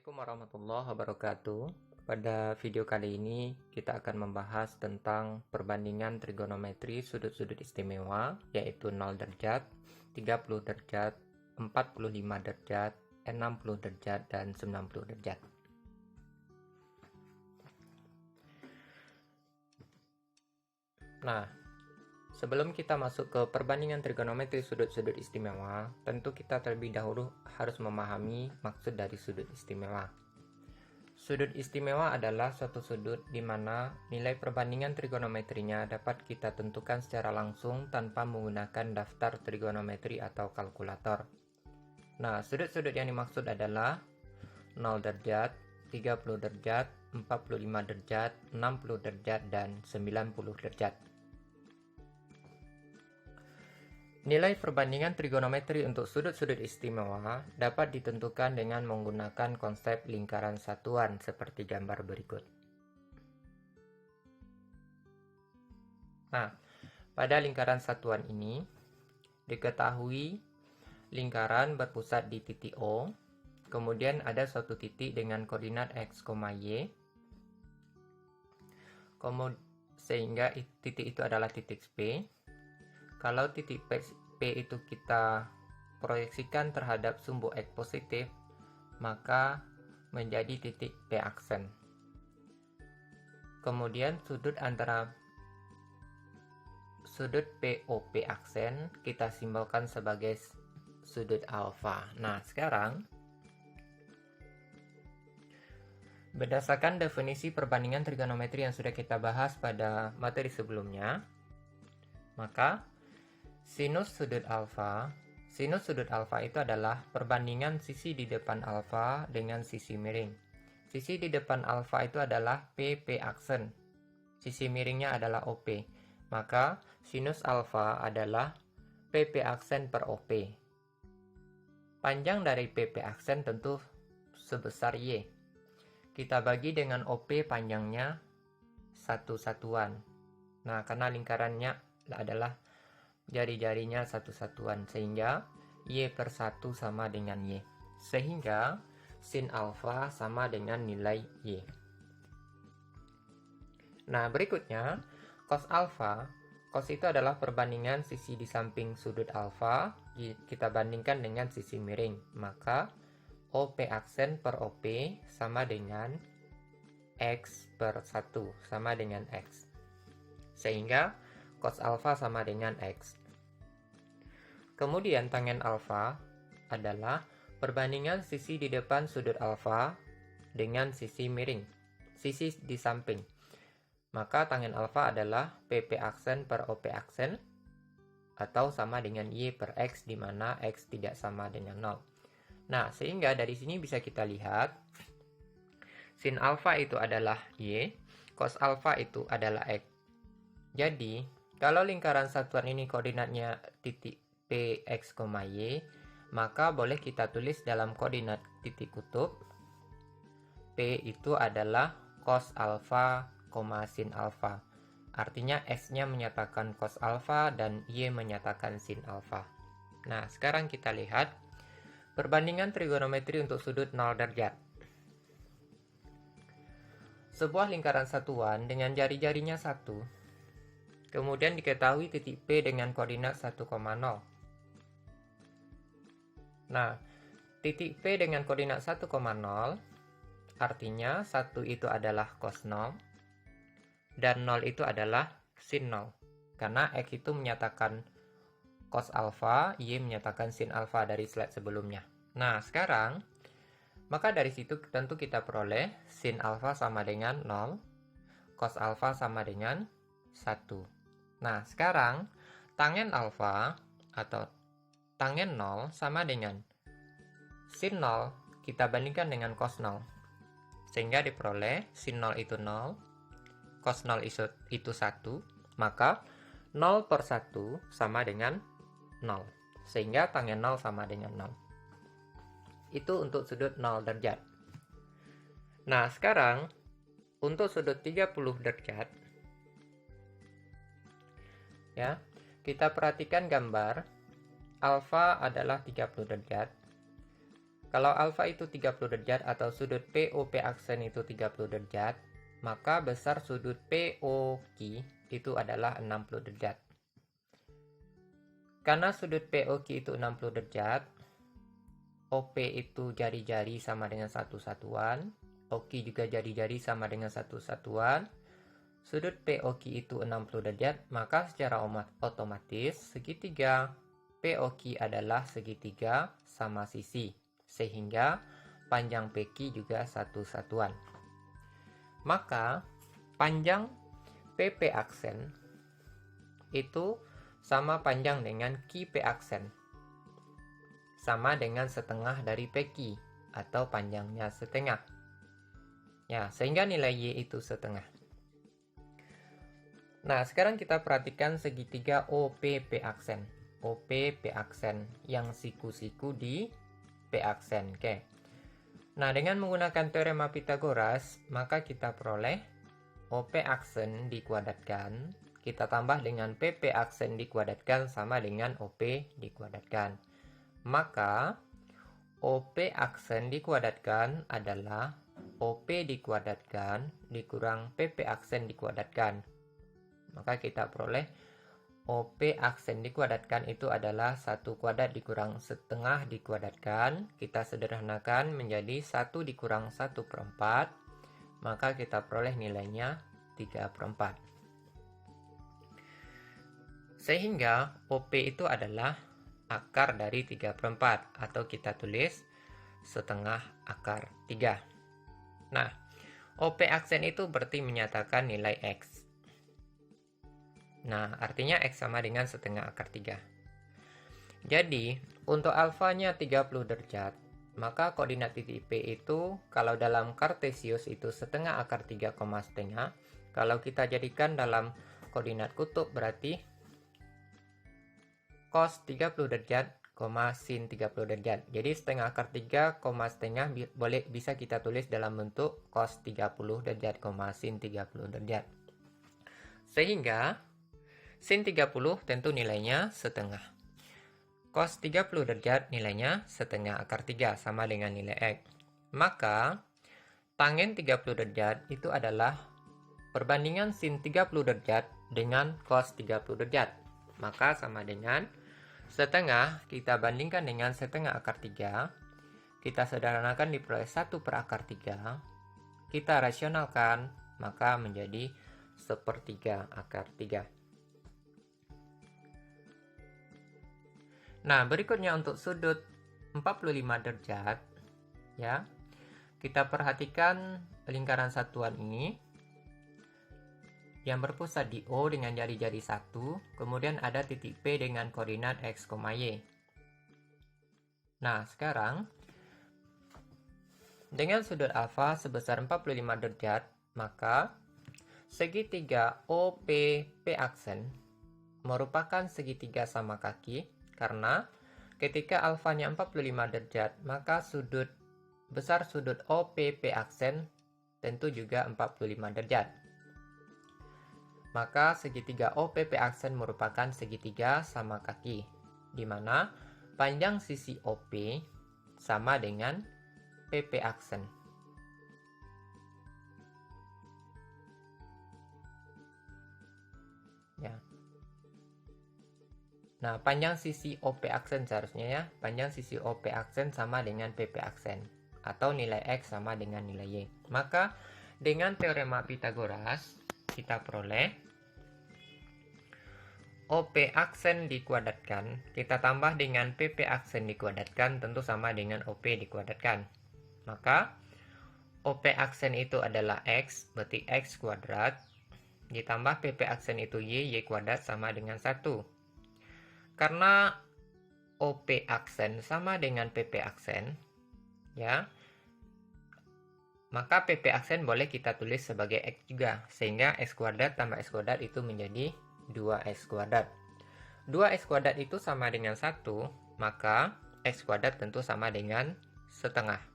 Assalamualaikum warahmatullahi wabarakatuh. Pada video kali ini kita akan membahas tentang perbandingan trigonometri sudut-sudut istimewa, yaitu 0 derajat, 30 derajat, 45 derajat, 60 derajat, dan 90 derajat. Nah, sebelum kita masuk ke perbandingan trigonometri sudut-sudut istimewa, tentu kita terlebih dahulu harus memahami maksud dari sudut istimewa. Sudut istimewa adalah suatu sudut di mana nilai perbandingan trigonometrinya dapat kita tentukan secara langsung tanpa menggunakan daftar trigonometri atau kalkulator. Nah, sudut-sudut yang dimaksud adalah 0 derajat, 30 derajat, 45 derajat, 60 derajat, dan 90 derajat. Nilai perbandingan trigonometri untuk sudut-sudut istimewa dapat ditentukan dengan menggunakan konsep lingkaran satuan seperti gambar berikut. Nah, pada lingkaran satuan ini diketahui lingkaran berpusat di titik O, kemudian ada suatu titik dengan koordinat X, Y, sehingga titik itu adalah titik P. Kalau titik P itu kita proyeksikan terhadap sumbu X positif, maka menjadi titik P aksen. Kemudian sudut antara sudut POP aksen kita simbolkan sebagai sudut alfa. Nah, sekarang berdasarkan definisi perbandingan trigonometri yang sudah kita bahas pada materi sebelumnya, maka sinus sudut alfa itu adalah perbandingan sisi di depan alfa dengan sisi miring. Sisi di depan alfa itu adalah PP aksen. Sisi miringnya adalah OP. Maka sinus alfa adalah PP aksen per OP. Panjang dari PP aksen tentu sebesar Y. Kita bagi dengan OP panjangnya satu satuan. Nah, karena lingkarannya adalah jari-jarinya satu satuan, sehingga Y per 1 sama dengan Y. Sehingga sin alfa sama dengan nilai Y. Nah, berikutnya cos alfa. Cos itu adalah perbandingan sisi di samping sudut alfa kita bandingkan dengan sisi miring. Maka OP aksen per OP sama dengan X per 1 sama dengan X. Sehingga cos alfa sama dengan X. Kemudian tangen alfa adalah perbandingan sisi di depan sudut alfa dengan sisi miring, sisi di samping. Maka tangen alfa adalah PP aksen per OP aksen atau sama dengan Y per X, di mana X tidak sama dengan 0. Nah, sehingga dari sini bisa kita lihat sin alfa itu adalah Y, cos alfa itu adalah X. Jadi, kalau lingkaran satuan ini koordinatnya titik P, X, Y, maka boleh kita tulis dalam koordinat titik kutub P itu adalah cos alfa, sin alfa. Artinya X-nya menyatakan cos alfa dan Y menyatakan sin alfa. Nah, sekarang kita lihat perbandingan trigonometri untuk sudut 0 derajat. Sebuah lingkaran satuan dengan jari-jarinya 1, kemudian diketahui titik P dengan koordinat 1,0. Nah, titik P dengan koordinat 1,0 artinya 1 itu adalah cos 0 dan 0 itu adalah sin 0. Karena X itu menyatakan cos alfa, Y menyatakan sin alfa dari slide sebelumnya. Nah, sekarang maka dari situ tentu kita peroleh sin alfa sama dengan 0, cos alfa sama dengan 1. Nah, sekarang tangen alfa atau tangen 0 sama dengan sin 0 kita bandingkan dengan cos 0. Sehingga diperoleh sin 0 itu 0, cos 0 itu 1, maka 0 per 1 sama dengan 0. Sehingga tangen 0 sama dengan 0. Itu untuk sudut 0 derajat. Nah, sekarang untuk sudut 30 derajat, ya, kita perhatikan gambar. Alfa adalah 30 derajat. Kalau alfa itu 30 derajat atau sudut POP aksen itu 30 derajat, maka besar sudut POQ itu adalah 60 derajat. Karena sudut POQ itu 60 derajat, OP itu jari-jari sama dengan satu satuan, OQ juga jari-jari sama dengan satu satuan, sudut POQ itu 60 derajat, maka secara otomatis segitiga POQ adalah segitiga sama sisi, sehingga panjang PQ juga satu satuan. Maka panjang PP aksen itu sama panjang dengan QP aksen, sama dengan setengah dari PQ atau panjangnya setengah. Ya, sehingga nilai Y itu setengah. Nah, sekarang kita perhatikan segitiga OPP aksen. OPP aksen yang siku-siku di P aksen. Oke. Nah, dengan menggunakan teorema Pythagoras, maka kita peroleh OP aksen dikuadratkan, kita tambah dengan PP aksen dikuadratkan sama dengan OP dikuadratkan. Maka OP aksen dikuadratkan adalah OP dikuadratkan dikurang PP aksen dikuadratkan. Maka kita peroleh OP aksen dikuadratkan itu adalah 1 kuadrat dikurang setengah dikuadratkan. Kita sederhanakan menjadi 1 dikurang 1/4. Maka kita peroleh nilainya 3/4. Sehingga OP itu adalah akar dari 3/4 atau kita tulis setengah akar 3. Nah, OP aksen itu berarti menyatakan nilai X. Nah, artinya X sama dengan setengah akar 3. Jadi, untuk alfanya 30 derajat, maka koordinat titik P itu, kalau dalam Kartesius itu setengah akar 3, setengah. Kalau kita jadikan dalam koordinat kutub berarti cos 30 derajat, sin 30 derajat. Jadi setengah akar 3, setengah bisa kita tulis dalam bentuk cos 30 derajat, sin 30 derajat. Sehingga sin 30 tentu nilainya setengah. Cos 30 derajat nilainya setengah akar 3 sama dengan nilai X. Maka tangen 30 derajat itu adalah perbandingan sin 30 derajat dengan cos 30 derajat. Maka sama dengan setengah kita bandingkan dengan setengah akar 3. Kita sederhanakan diperoleh 1/akar 3. Kita rasionalkan maka menjadi 1/3 akar 3. Nah, berikutnya untuk sudut 45 derajat, ya. Kita perhatikan lingkaran satuan ini yang berpusat di O dengan jari-jari 1, kemudian ada titik P dengan koordinat X, Y. Nah, sekarang dengan sudut alfa sebesar 45 derajat, maka segitiga OPP aksen merupakan segitiga sama kaki. Karena ketika alfanya 45 derajat, maka besar sudut OPP aksen tentu juga 45 derajat. Maka segitiga OPP aksen merupakan segitiga sama kaki, di mana panjang sisi OP sama dengan PP aksen. Ya. Nah, panjang sisi OP aksen seharusnya ya. Panjang sisi OP aksen sama dengan PP aksen. Atau nilai X sama dengan nilai Y. Maka, dengan teorema Pythagoras, kita peroleh OP aksen dikuadratkan. Kita tambah dengan PP aksen dikuadratkan, tentu sama dengan OP dikuadratkan. Maka, OP aksen itu adalah X, berarti X kuadrat. Ditambah PP aksen itu Y kuadrat sama dengan 1. Karena OP aksen sama dengan PP aksen, ya, maka PP aksen boleh kita tulis sebagai X juga, sehingga X kuadrat tambah X kuadrat itu menjadi 2X kuadrat. 2X kuadrat itu sama dengan 1, maka X kuadrat tentu sama dengan setengah.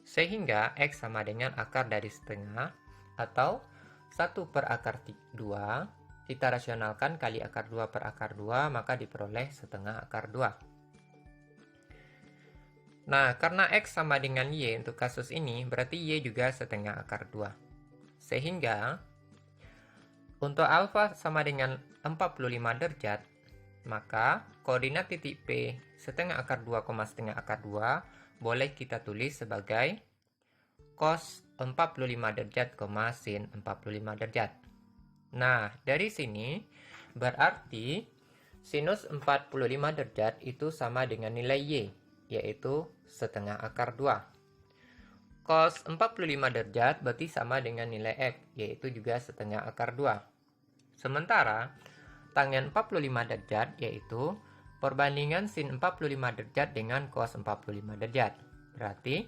Sehingga X sama dengan akar dari setengah, atau 1/akar 2, kita rasionalkan kali akar 2/akar 2, maka diperoleh setengah akar 2. Nah, karena X sama dengan Y untuk kasus ini, berarti Y juga setengah akar 2. Sehingga, untuk alfa sama dengan 45 derajat, maka koordinat titik P setengah akar 2, setengah akar 2 boleh kita tulis sebagai cos 45 derajat, sin 45 derajat. Nah, dari sini berarti sinus 45 derajat itu sama dengan nilai Y, yaitu setengah akar 2. Cos 45 derajat berarti sama dengan nilai X, yaitu juga setengah akar 2. Sementara, tangen 45 derajat yaitu perbandingan sin 45 derajat dengan cos 45 derajat. Berarti,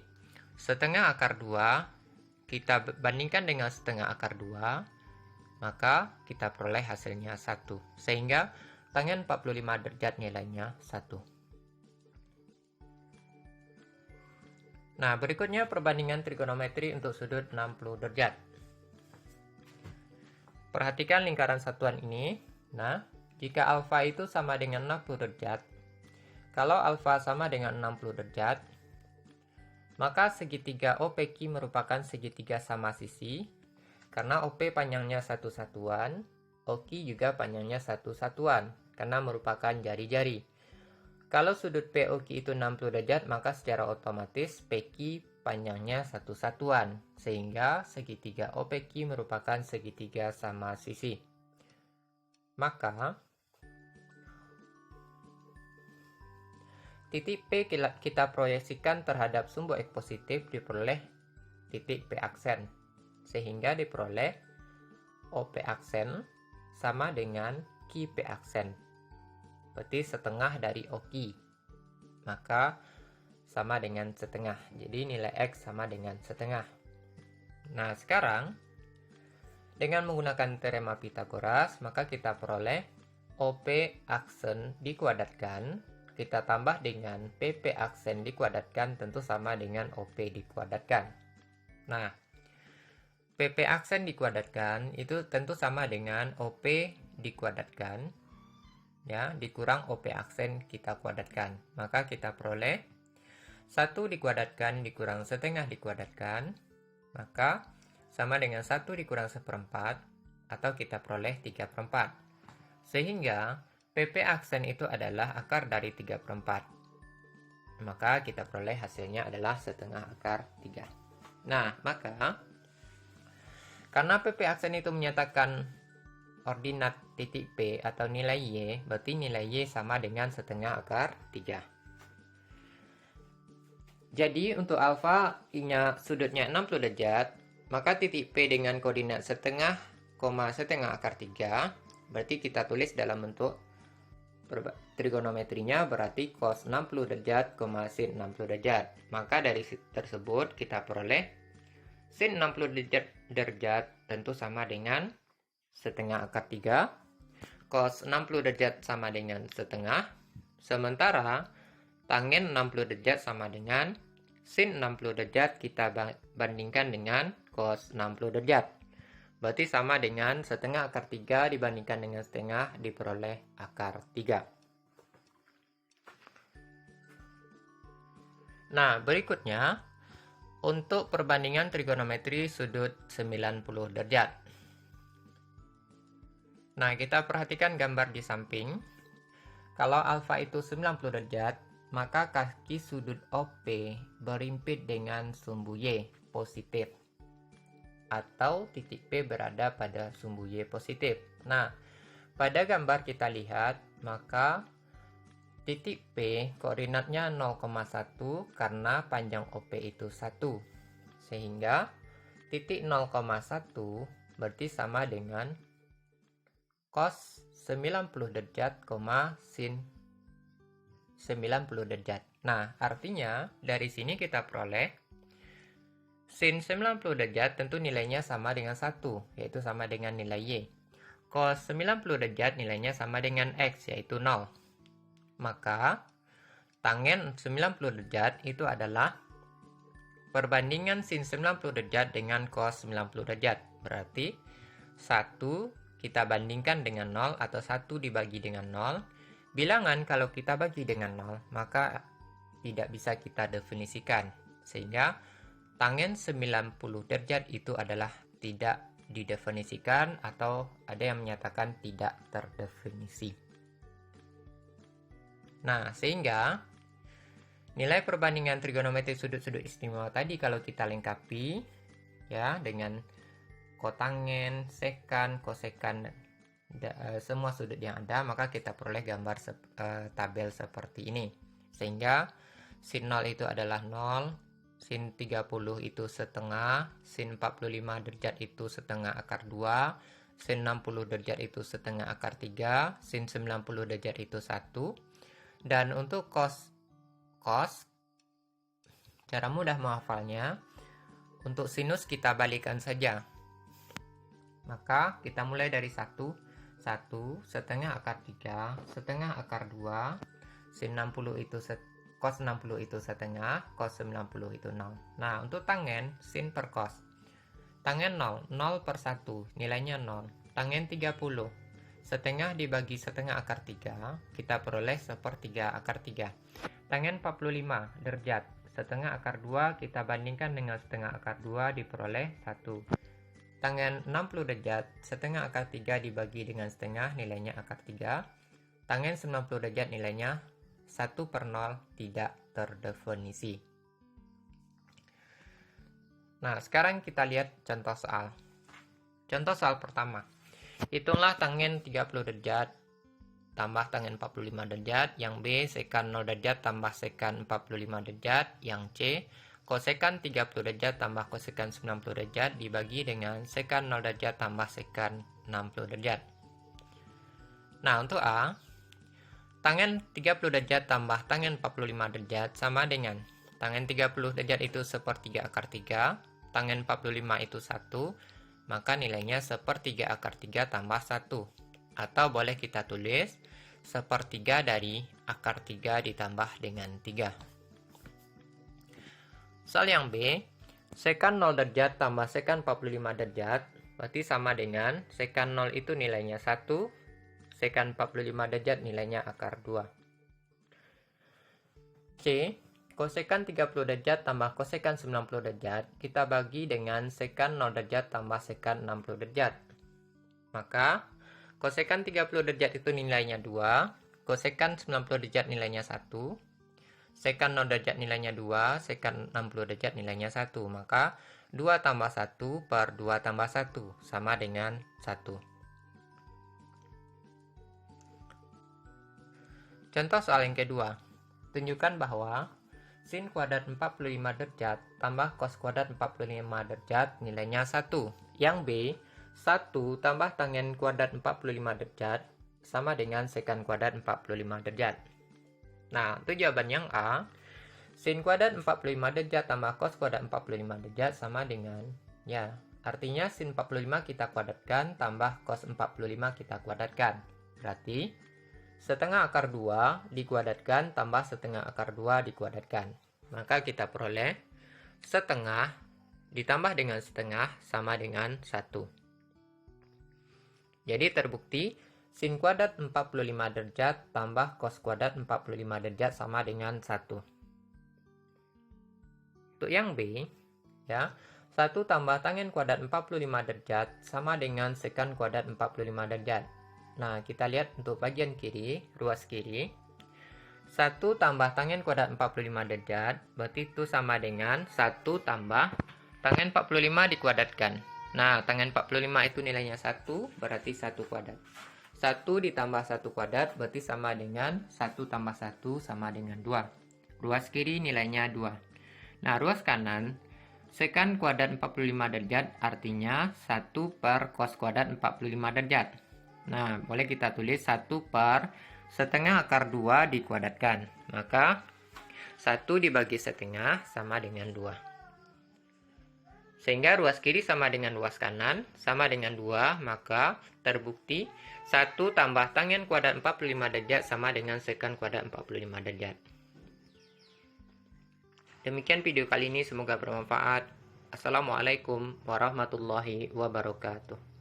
setengah akar 2 kita bandingkan dengan setengah akar 2, maka kita peroleh hasilnya 1. Sehingga, tangen 45 derajat nilainya 1. Nah, berikutnya perbandingan trigonometri untuk sudut 60 derajat. Perhatikan lingkaran satuan ini. Nah, jika alfa itu sama dengan 60 derajat, kalau alfa sama dengan 60 derajat, maka segitiga OPQ merupakan segitiga sama sisi, karena OP panjangnya satu satuan, OQ juga panjangnya satu satuan, karena merupakan jari-jari. Kalau sudut POQ itu 60 derajat, maka secara otomatis PQ panjangnya satu satuan, sehingga segitiga OPQ merupakan segitiga sama sisi. Maka, titik P kita proyeksikan terhadap sumbu X positif diperoleh titik P aksen, sehingga diperoleh OP aksen sama dengan Q P aksen. Berarti setengah dari OQ, maka sama dengan setengah. Jadi nilai X sama dengan setengah. Nah, sekarang dengan menggunakan teorema Pythagoras, maka kita peroleh OP aksen dikuadratkan, kita tambah dengan PP aksen dikuadratkan, tentu sama dengan OP dikuadratkan. Nah, PP aksen dikuadratkan itu tentu sama dengan OP dikuadratkan, ya, dikurang OP aksen kita kuadratkan. Maka kita peroleh 1 dikuadratkan dikurang setengah dikuadratkan, maka sama dengan 1 dikurang 1/4, atau kita peroleh 3/4. Sehingga PP aksen itu adalah akar dari 3/4. Maka kita peroleh hasilnya adalah setengah akar 3. Nah, maka karena PP aksen itu menyatakan ordinat titik P atau nilai Y, berarti nilai Y sama dengan setengah akar 3. Jadi untuk alfa I-nya sudutnya 60 derajat, maka titik P dengan koordinat setengah, setengah akar 3, berarti kita tulis dalam bentuk trigonometrinya berarti cos 60 derajat, sin 60 derajat. Maka dari tersebut kita peroleh sin 60 derajat tentu sama dengan setengah akar 3, cos 60 derajat sama dengan setengah, sementara tangen 60 derajat sama dengan sin 60 derajat kita bandingkan dengan cos 60 derajat. Berarti sama dengan setengah akar 3 dibandingkan dengan setengah diperoleh akar 3. Nah, berikutnya untuk perbandingan trigonometri sudut 90 derajat. Nah, kita perhatikan gambar di samping. Kalau alfa itu 90 derajat, maka kaki sudut OP berimpit dengan sumbu Y positif, atau titik P berada pada sumbu Y positif. Nah, pada gambar kita lihat, maka titik P koordinatnya 0,1 karena panjang OP itu 1. Sehingga titik 0,1 berarti sama dengan cos 90 derajat, sin 90 derajat. Nah, artinya dari sini kita peroleh sin 90 derajat tentu nilainya sama dengan 1, yaitu sama dengan nilai Y. Cos 90 derajat nilainya sama dengan X, yaitu 0. Maka, tangen 90 derajat itu adalah perbandingan sin 90 derajat dengan cos 90 derajat. Berarti, 1 kita bandingkan dengan 0 atau 1 dibagi dengan 0. Bilangan kalau kita bagi dengan 0, maka tidak bisa kita definisikan. Sehingga tangen 90 derajat itu adalah tidak didefinisikan atau ada yang menyatakan tidak terdefinisi. Nah, sehingga nilai perbandingan trigonometri sudut-sudut istimewa tadi kalau kita lengkapi ya dengan kotangen, sekan, kosekan, semua sudut yang ada, maka kita peroleh gambar tabel seperti ini. Sehingga sin 0 itu adalah 0, sin 30 itu setengah, sin 45 derajat itu setengah akar 2, sin 60 derajat itu setengah akar 3, sin 90 derajat itu 1. Dan untuk cos, cara mudah menghafalnya, untuk sinus kita balikan saja. Maka kita mulai dari 1 setengah akar 3, setengah akar 2, sin 60 itu cos 60 itu setengah, cos 90 itu 0. Nah, untuk tangen, sin per cos. Tangen 0, 0 per 1, nilainya 0. Tangen 30, setengah dibagi setengah akar 3, kita peroleh sepertiga akar 3. Tangen 45 derajat, setengah akar 2 kita bandingkan dengan setengah akar 2 diperoleh 1. Tangen 60 derajat, setengah akar 3 dibagi dengan setengah, nilainya akar 3. Tangen 90 derajat nilainya 1 per 0, tidak terdefinisi. Nah, sekarang kita lihat contoh soal. Contoh soal pertama. Hitunglah tangen 30 derajat tambah tangen 45 derajat. Yang B, sekan 0 derajat tambah sekan 45 derajat. Yang C, kosekan 30 derajat tambah kosekan 90 derajat dibagi dengan sekan 0 derajat tambah sekan 60 derajat. Nah, untuk A, tangen 30 derajat tambah tangen 45 derajat sama dengan tangen 30 derajat itu sepertiga akar 3, tangen 45 itu 1, maka nilainya sepertiga akar 3 tambah 1. Atau boleh kita tulis sepertiga dari akar 3 ditambah dengan 3. Soal yang B, sekan 0 derajat tambah sekan 45 derajat, berarti sama dengan sekan 0 itu nilainya 1, sekan 45 derajat nilainya akar 2. C, kosekan 30 derajat tambah kosekan 90 derajat, kita bagi dengan sekan 0 derajat tambah sekan 60 derajat. Maka, kosekan 30 derajat itu nilainya 2, kosekan 90 derajat nilainya 1, sekan 0 derajat nilainya 2, sekan 60 derajat nilainya 1. Maka 2 tambah 1 per 2 tambah 1 sama dengan 1. Contoh soal yang kedua. Tunjukkan bahwa sin kuadrat 45 derajat tambah cos kuadrat 45 derajat nilainya 1. Yang B, 1 tambah tangen kuadrat 45 derajat sama dengan sekan kuadrat 45 derajat. Nah, untuk jawaban yang A, sin kuadrat 45 derajat tambah cos kuadrat 45 derajat sama dengan, ya, artinya sin 45 kita kuadratkan tambah cos 45 kita kuadratkan. Berarti, setengah akar 2 dikuadratkan tambah setengah akar 2 dikuadratkan. Maka kita peroleh setengah ditambah dengan setengah sama dengan 1. Jadi terbukti, sin kuadrat 45 derajat tambah cos kuadrat 45 derajat sama dengan 1. Untuk yang B, ya, 1 tambah tangen kuadrat 45 derajat sama dengan sekan kuadrat 45 derajat. Nah, kita lihat untuk bagian kiri, ruas kiri. 1 tambah tangen kuadrat 45 derajat, berarti itu sama dengan 1 tambah tangen 45 dikuadratkan. Nah, tangen 45 itu nilainya 1, berarti 1 kuadrat. 1 ditambah 1 kuadrat berarti sama dengan 1 tambah 1 sama dengan 2. Ruas kiri nilainya 2. Nah, ruas kanan, sekan kuadrat 45 derajat artinya 1 per cos kuadrat 45 derajat. Nah, boleh kita tulis 1 per setengah akar 2 dikuadratkan. Maka 1 dibagi setengah sama dengan 2. Sehingga ruas kiri sama dengan ruas kanan, sama dengan 2, maka terbukti 1 tambah tangen kuadrat 45 derajat sama dengan sekan kuadrat 45 derajat. Demikian video kali ini, semoga bermanfaat. Assalamualaikum warahmatullahi wabarakatuh.